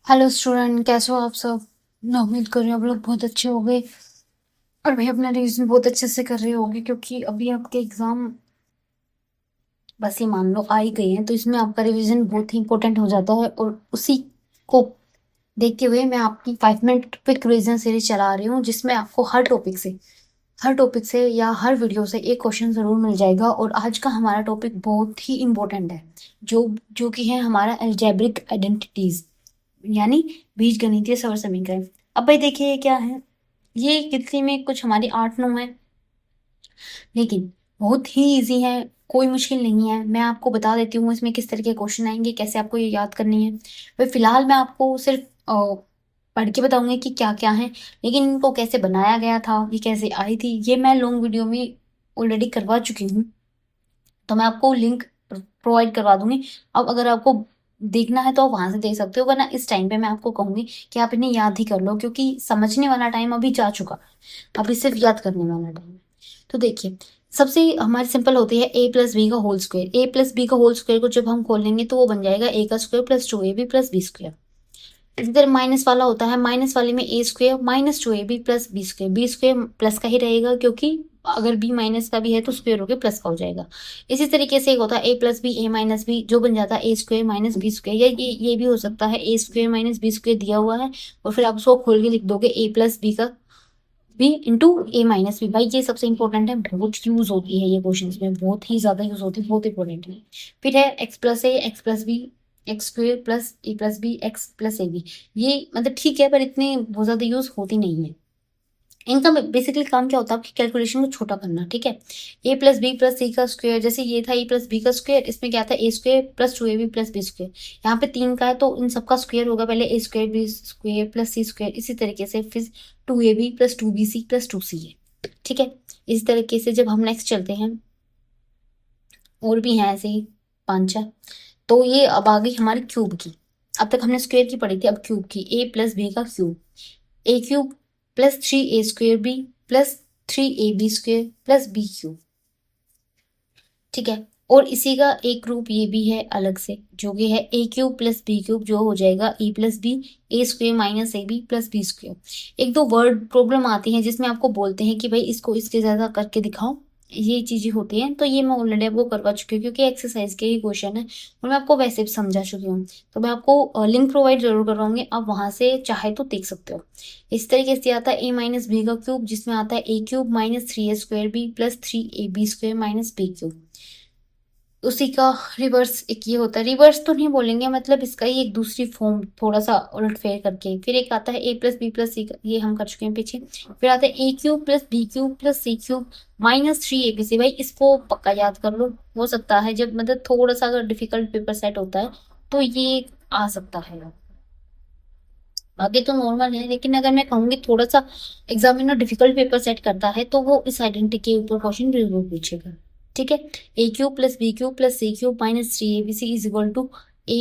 Hello student, कैसे हो आप सब। मैं उम्मीद कर रही हूँ आप लोग बहुत अच्छे हो गए और भाई अपना रिवीजन बहुत अच्छे से कर रहे होगे, क्योंकि अभी आपके एग्जाम बस ये मान लो आ ही गए हैं, तो इसमें आपका रिवीजन बहुत ही इंपॉर्टेंट हो जाता है। और उसी को देखते हुए मैं आपकी 5 मिनट क्विक रिवीजन सीरीज चला रही हूँ, जिसमें आपको हर टॉपिक से या हर वीडियो से एक क्वेश्चन जरूर मिल जाएगा। और आज का हमारा टॉपिक बहुत ही इंपॉर्टेंट है, जो जो कि है हमारा अलजेब्रिक आइडेंटिटीज, यानी बीजगणितीय सवर समीकरण। अब भाई देखिए ये क्या है, ये गिनती में कुछ हमारी 8-9 है, लेकिन बहुत ही इजी है, कोई मुश्किल नहीं है। मैं आपको बता देती हूँ इसमें किस तरह के क्वेश्चन आएंगे, कैसे आपको ये याद करनी है। भाई फिलहाल मैं आपको सिर्फ पढ़ के बताऊंगी कि क्या क्या है, लेकिन इनको कैसे बनाया गया था, ये कैसे आई थी, ये मैं लॉन्ग वीडियो में ऑलरेडी करवा चुकी हूँ, तो मैं आपको लिंक प्रोवाइड करवा दूंगी। अब अगर आपको देखना है तो आप वहां से देख सकते हो, वरना इस टाइम पे मैं आपको कहूंगी कि आप इन्हें याद ही कर लो, क्योंकि समझने वाला टाइम अभी जा चुका, अभी सिर्फ याद करने वाला टाइम है। तो देखिए, सबसे हमारी सिंपल होती है ए प्लस बी का होल स्क्वायर। ए प्लस बी का होल स्क्वायर को जब हम खोलेंगे तो वो बन जाएगा ए का square plus 2ab plus B square. इसी तरह माइनस वाला होता है, माइनस वाले में A square minus 2ab plus B square. B square plus का ही रहेगा, क्योंकि अगर बी माइनस का भी है तो स्क्वायर होकर प्लस का हो जाएगा। इसी तरीके से एक होता है A plus B A minus B, जो बन जाता है ए स्क्वायर माइनस बी स्क्वायर। या ये भी हो सकता है ए स्क्वायर माइनस बी स्क्वायर दिया हुआ है और फिर आप उसको खोल के लिख दोगे ए प्लस बी का बी इंटू ए माइनस बी। भाई ये सबसे इंपॉर्टेंट है, बहुत यूज होती है ये क्वेश्चन में, बहुत ही ज्यादा यूज होती है, बहुत इंपॉर्टेंट है। फिर है x plus a x plus b x square plus a plus b x plus a b. ये मतलब ठीक है, पर इतनी बहुत ज्यादा यूज होती नहीं है। इनका बेसिकली काम क्या होता है, आपकी कैलकुलेशन को छोटा करना, ठीक है। A plus B plus C का स्क्वायर, जैसे ये था ए प्लस बी का स्क्वायर, इसमें क्या था A square plus 2ab plus B square. यहाँ पे 3 का है तो इन सबका स्क्वायर होगा, पहले ए square B square plus C square, इसी तरीके से फिर 2ab plus 2bc plus 2c है, ठीक है। इस तरीके से जब हम नेक्स्ट चलते हैं, और भी हैं ऐसे ही 5 6। तो ये अब आ गई हमारी क्यूब की। अब तक हमने स्क्वायर की पढ़ी थी, अब क्यूब की। ए प्लस बी का cube, A cube plus 3a square B plus 3ab square plus B cube, ठीक है। और इसी का एक रूप ये भी है अलग से, जो कि है A cube plus B cube, जो हो जाएगा A plus B A square minus A B plus B square. एक दो वर्ड प्रॉब्लम आती है जिसमें आपको बोलते हैं कि भाई इसको इसके ज्यादा करके दिखाओ, ये चीजें होती हैं, तो ये मैं ऑलरेडी आपको करवा चुकी हूँ, क्योंकि एक्सरसाइज के ही क्वेश्चन है और मैं आपको वैसे भी समझा चुकी हूँ। तो मैं आपको लिंक प्रोवाइड जरूर करवाऊंगी, आप वहां से चाहे तो देख सकते हो। इस तरीके से आता है ए माइनस बी का क्यूब, जिसमें आता है A cube minus 3a square B plus 3ab square minus B cube. उसी का रिवर्स एक ये होता है, रिवर्स तो नहीं बोलेंगे, मतलब इसका ही एक दूसरी फॉर्म थोड़ा सा उलट फेर करके। फिर एक आता है A plus B plus C, ये हम कर चुके हैं पीछे। फिर आता है A cube plus B cube plus C cube minus 3ab। भाई इसको पक्का याद कर लो, हो सकता है जब मतलब थोड़ा सा अगर डिफिकल्ट पेपर सेट होता है तो ये आ सकता है। बाकी तो नॉर्मल है, लेकिन अगर मैं कहूंगी थोड़ा सा एग्जामिनर डिफिकल्ट पेपर सेट करता है तो वो इस आइडेंटिटी के ऊपर क्वेश्चन जरूर पूछेगा, ठीक है। A cube plus B cube plus C cube minus 3abc is equal to A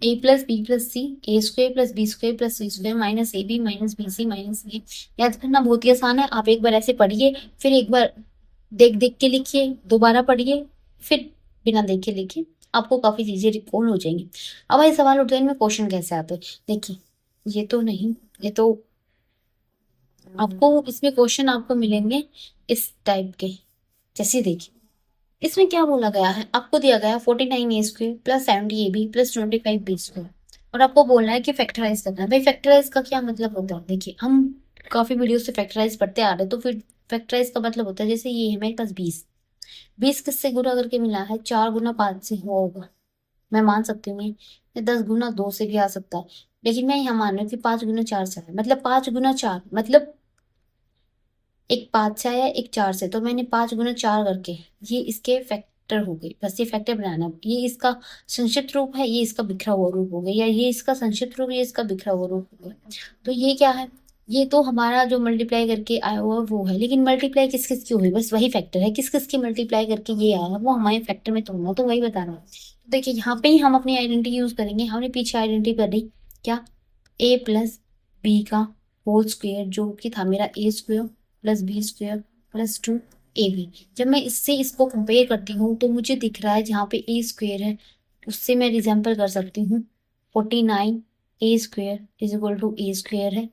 A plus B plus C A square plus B square plus C square minus A B minus B C minus A. याद करना बहुत ही आसान है, आप एक बार ऐसे पढ़िए, फिर एक बार देख देख के लिखिए, दोबारा पढ़िए, फिर बिना देखे लिखिए, आपको काफी चीजें रिकॉल हो जाएंगी। अब भाई सवाल उठते हैं इनमें क्वेश्चन कैसे आते हैं। देखिए, ये तो नहीं, ये तो आपको इसमें क्वेश्चन आपको मिलेंगे इस टाइप के। जैसे देखिए, इसमें क्या बोला गया है, आपको दिया गया 49a² plus 70ab plus 25b², और आपको बोलना है कि फैक्टराइज करना है। भाई फैक्टराइज का क्या मतलब होता है, देखिए हम काफी वीडियो से फैक्टराइज पढ़ते आ रहे हैं, तो फिर फैक्टराइज का मतलब होता है, जैसे ये है मेरे पास 20, 20 किससे गुणा करके मिला है, 4 गुना 5 से हुआ होगा, मैं मान सकती हूँ ये 10 गुना 2 से भी आ सकता है, लेकिन मैं यहाँ मान रही हूँ कि 5 गुना 4 से है, मतलब 5 गुना 4, मतलब एक 5 से आया एक 4 से, तो मैंने 5 गुना 4 करके ये इसके फैक्टर हो गई। बस ये फैक्टर बनाना, ये इसका संक्षिप्त रूप है, ये इसका बिखरा हुआ रूप हो गया, या ये इसका संक्षिप्त रूप, ये इसका बिखरा हुआ रूप हो गया। तो ये क्या है, ये तो हमारा जो मल्टीप्लाई करके आया हुआ वो है, लेकिन मल्टीप्लाई किस किस की हुई, बस वही फैक्टर है, किस किस की मल्टीप्लाई करके ये आया वो हमारे फैक्टर में तो होना, तो वही बता रहा हूँ। तो देखिए यहाँ पे ही हम अपनी आइडेंटिटी यूज करेंगे, हमने पीछे आइडेंटिटी कर दी क्या, ए प्लस बी का होल स्क्वायर, जो कि था मेरा A square plus B square plus 2ab। जब मैं इससे इसको कंपेयर करती हूँ तो मुझे दिख रहा है जहाँ पे ए स्क्वायर है उससे मैं रिजेंपल कर सकती हूँ 49 A square is equal to A square है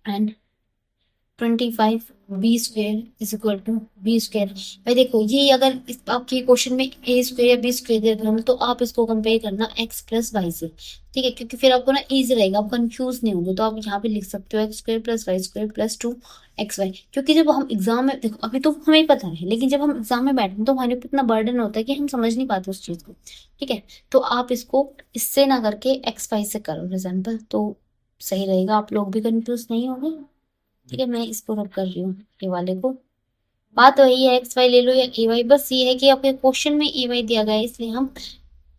and 25 B square is equal to B square. भाई देखो ये अगर इस आपके क्वेश्चन में ए स्क्वेयर या बी स्क्वेयर दे रखा है तो आप इसको कंपेयर करना एक्स प्लस वाई से, ठीक है, क्योंकि फिर आपको ना इजी रहेगा, आप कंफ्यूज नहीं होंगे। तो आप यहाँ पे लिख सकते हो x square plus y square plus 2xy, क्योंकि जब हम एग्जाम में देखो अभी तो हमें पता है, लेकिन जब हम एग्जाम में बैठे तो हमारे ऊपर इतना बर्डन होता है कि हम समझ नहीं पाते उस चीज को, ठीक है। तो आप इसको इससे ना करके एक्स वाई से करो एग्जाम्पल, तो सही रहेगा, आप लोग भी कंफ्यूज नहीं होंगे, ठीक है। मैं इसको रब कर रही हूँ ए वाले को। बात वही है, एक्स वाई ले लो या ए वाई, बस ये है कि आपके क्वेश्चन में ए वाई दिया गया है इसलिए हम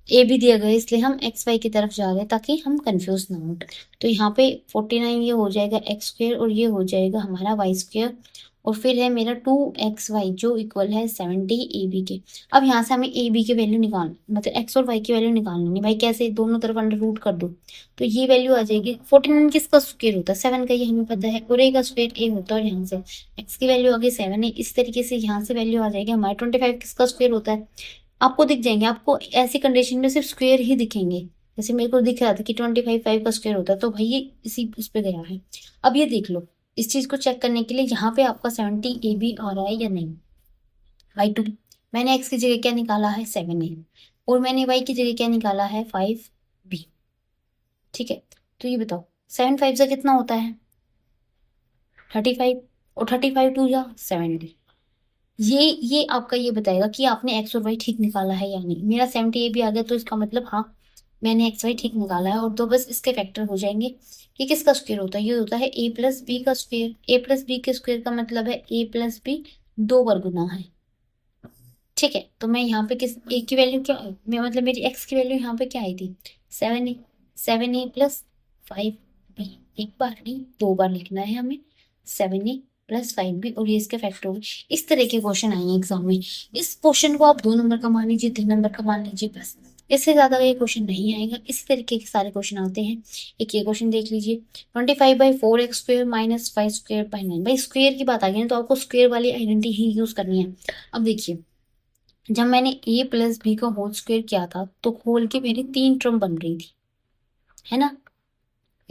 ए भी दिया गया है इसलिए हम एक्स वाई की तरफ जा रहे हैं ताकि हम कंफ्यूज ना हो। तो यहाँ पे 49 ये हो जाएगा एक्स स्क्वेयर और ये हो जाएगा हमारा वाई स्क्वेयर, और फिर है मेरा 2xy जो इक्वल है 70 ए बी के। अब यहाँ से हमें ए बी की वैल्यू निकाल मतलब एक्स और वाई की वैल्यू निकालनी है। भाई कैसे, दोनों तरफ अंडर रूट कर दो तो ये वैल्यू आ जाएगी। 49 किसका स्क्वेयर होता है, 7 का, ये हमें पता है, और ए का स्क्वेयर ए होता है, और यहाँ से एक्स की वैल्यू आ गई 7 है। इस तरीके से यहाँ से वैल्यू आ जाएगी हमारे 25 किसका स्क्वेयर होता है, आपको दिख जाएंगे। आपको ऐसी कंडीशन में सिर्फ स्क्वेयर ही दिखेंगे, जैसे मेरे को दिख रहा था कि 25 5 का स्क्वेयर होता है, तो भाई ये इसी उस पे गया है। अब ये देख लो, इस चीज को चेक करने के लिए यहाँ पे आपका 70 ए बी आ रहा है या नहीं। वाई टू, मैंने एक्स की जगह क्या निकाला है 7 ए, और मैंने वाई की जगह क्या निकाला है 5 बी, ठीक है। तो ये बताओ 7 5 से कितना होता है 35, और 35 टू या 70। ये आपका ये बताएगा कि आपने एक्स और वाई ठीक निकाला है या नहीं। मेरा 70 ए भी आ गया तो इसका मतलब हाँ मैंने एक्स वाई ठीक निकाला है, और तो बस इसके फैक्टर हो जाएंगे। ये किसका स्क्वायर होता है, ये होता है ए प्लस बी का स्क्वायर। ए प्लस बी के स्क्वायर का मतलब है ए प्लस बी 2 बार गुना है, ठीक है। तो मैं यहाँ पे किस ए की वैल्यू क्या, मैं मतलब मेरी एक्स की वैल्यू यहाँ पे क्या आई थी 7 ए, 7 ए प्लस 5 बी, एक बार नहीं 2 बार लिखना है हमें, 7 ए प्लस 5 बी, और ये इसके फैक्टर होंगे। इस तरह के क्वेश्चन आएंगे एग्जाम में। इस क्वेश्चन को आप 2 नंबर का मान लीजिए, 3 नंबर का मान लीजिए, बस इससे ज्यादा ये क्वेश्चन नहीं आएगा। इसी तरीके के सारे क्वेश्चन आते हैं। एक ये क्वेश्चन देख लीजिए, 25/4x² माइनस 5² बाई 9। भाई स्क्वेयर की बात आ गई ना, तो आपको स्क्वेयर वाली आइडेंटिटी ही यूज करनी है। अब देखिए, जब मैंने ए प्लस बी का होल स्क्वायर किया था तो होल की मेरी 3 टर्म बन रही थी, है ना।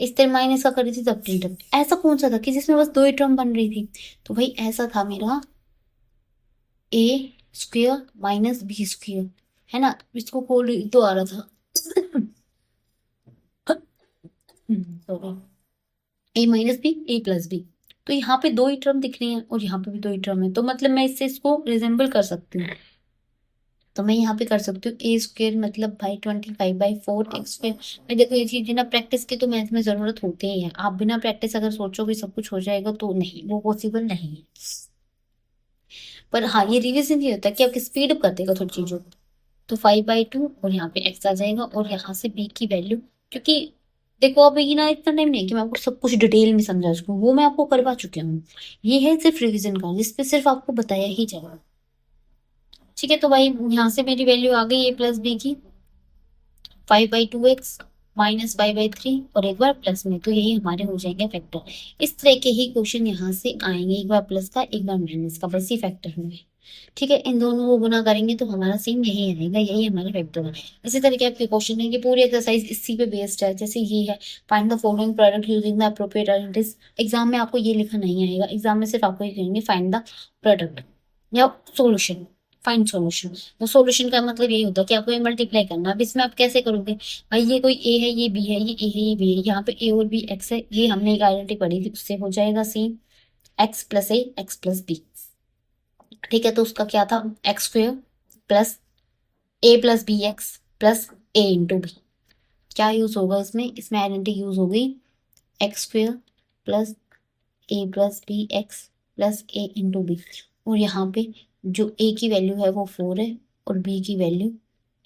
इस तरह माइनस का कर रही थी तब 3 टर्म। ऐसा कौन सा था कि जिसमें बस 2 ही टर्म बन रही थी, तो भाई ऐसा था मेरा A square minus B square, है ना। इसको खोल रही तो आ रहा था ए माइनस बी ए प्लस बी, तो यहाँ पे 2 ही टर्म दिख रही हैं और यहाँ पे भी 2 ही टर्म है, तो मतलब मैं इससे इसको रिजेंबल कर सकती हूँ। तो मैं यहाँ पे कर सकती हूँ ए स्क्वेयर मतलब भाई 25/4x²। मैं देखो ये चीज ना प्रैक्टिस की तो मैथ में जरूरत होती ही है। आप बिना प्रैक्टिस अगर सोचो कि सब कुछ हो जाएगा तो नहीं, वो पॉसिबल नहीं है। पर हाँ ये रिविजन ये होता है कि आपकी स्पीड अप कर देगा थोड़ी चीजों को। तो 5/2 और यहाँ पे x आ जाएगा, और यहाँ से b की वैल्यू, क्योंकि देखो अभी ना इतना टाइम नहीं है कि मैं आपको सब कुछ डिटेल में समझा चुकूँ, वो मैं आपको करवा चुकी हूँ। ये है सिर्फ रिविजन का जिसपे सिर्फ आपको बताया ही जाएगा, ठीक है। तो भाई यहाँ से मेरी वैल्यू आ गई a प्लस बी की 5/2x माइनस 5/3 और एक बार प्लस में, तो यही हमारे हो जाएंगे फैक्टर। इस तरह के ही क्वेश्चन यहाँ से आएंगे, एक बार प्लस का एक बार माइनस का, बस ही फैक्टर होंगे, ठीक है। इन दोनों को गुना करेंगे तो हमारा सेम यही आएगा, यही हमारा फैक्टर है। इसी तरीके आपके क्वेश्चन है कि पूरी एक्सरसाइज इसी पे बेस्ड है। जैसे ये है find the following product using the appropriate identities. Exam में आपको ये लिखा नहीं आएगा, एग्जाम में सिर्फ आपको ये कहेंगे फाइंड द प्रोडक्ट या सोल्यूशन, फाइंड सॉल्यूशन। तो सॉल्यूशन का मतलब यही होता है कि आपको ये मल्टीप्लाई करना। अब इसमें आप कैसे करोगे, भाई ये कोई ए है ये बी है, ये ए है ये बी है, यहाँ पे ए और बी एक्स है, ये हमने एक आइडेंटिटी पढ़ी थी, उससे हो जाएगा same x plus a x plus b, ठीक है। तो उसका क्या था x square plus a plus b x plus A into B. क्या यूज होगा इसमें, इसमें आइडेंटिटी यूज होगी x square plus a plus b x plus A into B, और यहाँ पे जो ए की वैल्यू है वो 4 है और बी की वैल्यू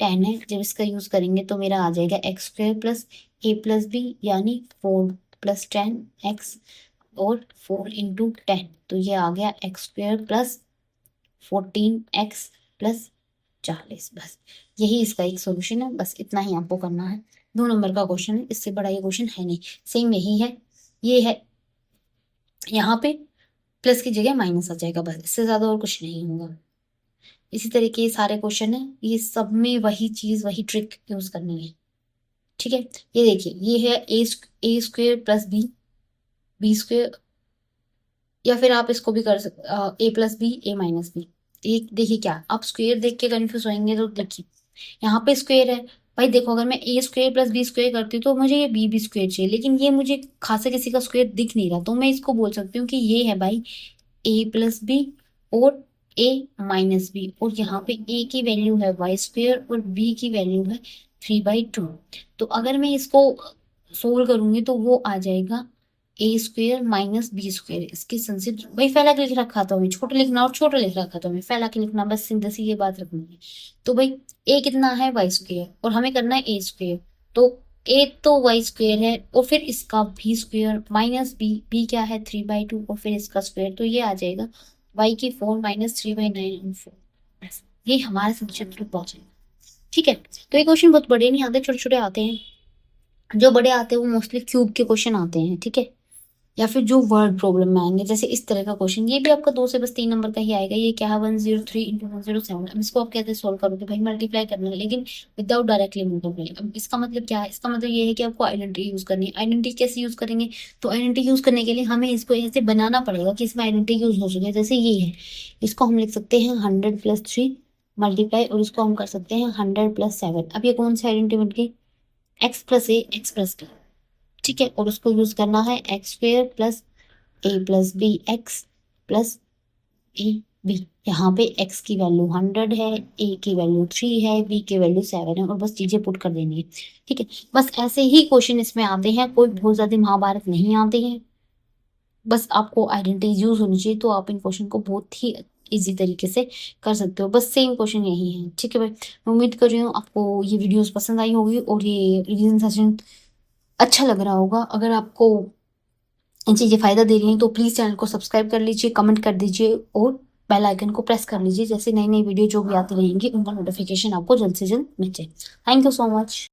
10 है। जब इसका यूज करेंगे तो मेरा आ जाएगा x square plus a plus B यानी 4 प्लस 10x और 4 इंटू 10, तो ये आ गया x square plus 14x plus 40। बस यही इसका एक सोल्यूशन है, बस इतना ही आपको करना है। 2 नंबर का क्वेश्चन है, इससे बड़ा ये क्वेश्चन है नहीं, सेम यही है। ये है यहाँ पे प्लस की जगह माइनस आ जाएगा, बस इससे ज्यादा और कुछ नहीं होगा। इसी तरीके ये सारे क्वेश्चन है, ये सब में वही चीज वही ट्रिक यूज करनी है। ठीक है, ये देखिए ये है ए स्क्वेयर प्लस बी स्क्वेयर, या फिर आप इसको भी कर सकते ए प्लस बी ए माइनस बी। एक देखिए क्या आप स्क्वेयर देख के कंफ्यूज होंगे, तो देखिए यहाँ पे स्क्वेयर है। भाई देखो अगर मैं ए स्क्वेयर प्लस बी स्क्वेयर करती हूँ तो मुझे ये बी स्क्वेयर चाहिए, लेकिन ये मुझे खासा किसी का स्क्वेयर दिख नहीं रहा, तो मैं इसको बोल सकती हूँ कि ये है भाई ए प्लस बी और ए माइनस बी, और यहाँ पे ए की वैल्यू है वाई स्क्वेयर और बी की वैल्यू है 3/2। तो अगर मैं इसको सोल्व करूंगी तो वो आ जाएगा ए स्क्वेयर माइनस बी स्क्वेयर। इसके संसिप भाई फैला के लिख रखा था, हमें छोटा लिखना और छोटा लिख रखा था, हमें फैला के लिखना, बस सिंथेसिस ये बात रखनी है। तो भाई ए कितना है वाई स्क्वेयर, और हमें करना है ए स्क्वेयर, तो ए तो वाई स्क्वेयर है और फिर इसका बी स्क्वेयर माइनस बी क्या है 3/2 और फिर इसका स्क्वेयर, तो ये आ जाएगा वाई की 4 माइनस 3/9 ये हमारे संक्षेप तक पहुंचेगा। ठीक है, तो ये क्वेश्चन बहुत बड़े नहीं आते, छोटे छोटे आते हैं। जो बड़े आते हैं वो मोस्टली क्यूब के क्वेश्चन आते हैं, ठीक है, या फिर जो वर्ड प्रॉब्लम में आएंगे, जैसे इस तरह का क्वेश्चन, ये भी आपका 2 से बस 3 नंबर का ही आएगा। ये क्या है 103 इंटू 107। अब इसको आप कैसे सोल्व करोगे भाई, मल्टीप्लाई करना है लेकिन विदाउट डायरेक्टली मल्टीप्लाई। अब इसका मतलब क्या है, इसका मतलब ये है कि आपको आइडेंटिटी यूज करनी है। आइडेंटिटी कैसे यूज करेंगे, तो आइडेंटिटी यूज करने के लिए हमें इसको ऐसे बनाना पड़ेगा कि इसमें आइडेंटिटी यूज हो सके। जैसे ये है, इसको हम लिख सकते हैं 100+3 मल्टीप्लाई, और इसको हम कर सकते हैं 100+7। अब ये कौन सी आइडेंटिटी बन गई, x plus a x plus b, ठीक है, और उसको यूज करना है x square plus a plus b x plus a b. यहाँ पे एक्स की वैल्यू 100 है, ए की वैल्यू 3 है, बी की वैल्यू 7 है, और बस चीजें पुट कर देनी है। ठीक है, बस ऐसे ही क्वेश्चन इसमें आते हैं, कोई बहुत ज्यादा महाभारत नहीं आते हैं। बस आपको आइडेंटिटी यूज होनी चाहिए, तो आप इन क्वेश्चन को बहुत ही इजी तरीके से कर सकते हो। बस सेम क्वेश्चन यही है। ठीक है भाई, मैं उम्मीद कर रही हूँ आपको ये वीडियोस पसंद आई होगी और ये रिवीजन सेशन अच्छा लग रहा होगा। अगर आपको इन चीजें फायदा दे रही हैं तो प्लीज चैनल को सब्सक्राइब कर लीजिए, कमेंट कर दीजिए और बेल आइकन को प्रेस कर लीजिए, जैसे नई नई वीडियो जो भी आती रहेंगी उनका नोटिफिकेशन आपको जल्द से जल्द मिल जाए। Thank you so much.